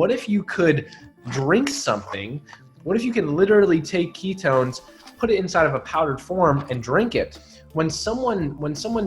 what if you could drink something? What if you could literally take ketones, put it inside of a powdered form and drink it? When someone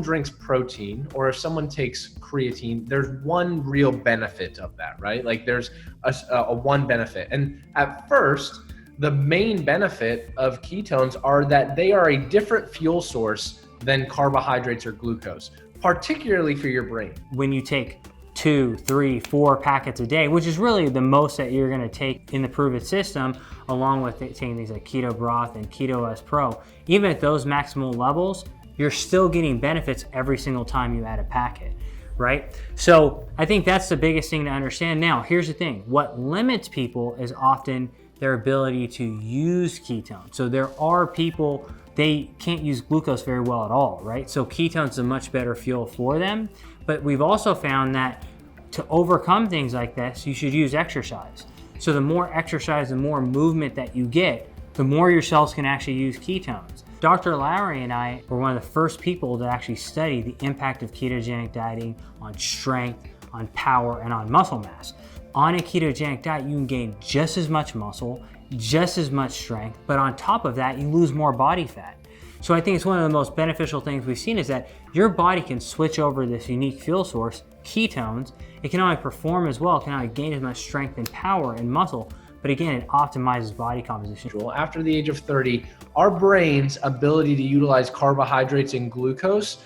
drinks protein, or if someone takes creatine, there's one real benefit of that, right? Like there's a one benefit. And at first, the main benefit of ketones are that they are a different fuel source than carbohydrates or glucose, particularly for your brain. When you take 2, 3, 4 packets a day, which is really the most that you're gonna take in the PRÜVIT system, along with taking things like Keto Broth and Keto S Pro, even at those maximal levels, you're still getting benefits every single time you add a packet, right? So I think that's the biggest thing to understand. Now, here's the thing. What limits people is often their ability to use ketones. So there are people, they can't use glucose very well at all, right? So ketones is a much better fuel for them. But we've also found that to overcome things like this, you should use exercise. So the more exercise, the more movement that you get, the more your cells can actually use ketones. Dr. Lowery and I were one of the first people to actually study the impact of ketogenic dieting on strength, on power, and on muscle mass. On a ketogenic diet, you can gain just as much muscle, just as much strength, but on top of that, you lose more body fat. So I think it's one of the most beneficial things we've seen is that your body can switch over this unique fuel source, ketones. It can only perform as well, it can only gain as much strength and power and muscle, but again, it optimizes body composition. After the age of 30, our brain's ability to utilize carbohydrates and glucose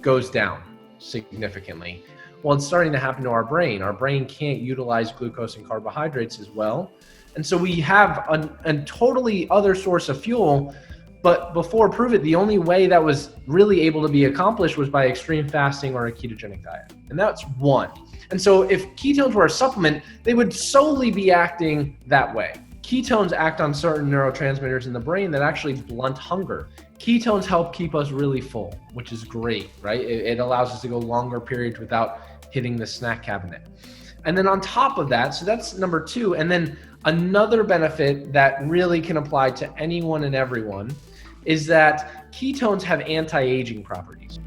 goes down significantly. Well, it's starting to happen to our brain. Our brain can't utilize glucose and carbohydrates as well. And so we have a totally other source of fuel. But before PRÜVIT, the only way that was really able to be accomplished was by extreme fasting or a ketogenic diet. And that's one. And so if ketones were a supplement, they would solely be acting that way. Ketones act on certain neurotransmitters in the brain that actually blunt hunger. Ketones help keep us really full, which is great, right? It allows us to go longer periods without hitting the snack cabinet. And then on top of that, so that's number 2. And then another benefit that really can apply to anyone and everyone is that ketones have anti-aging properties.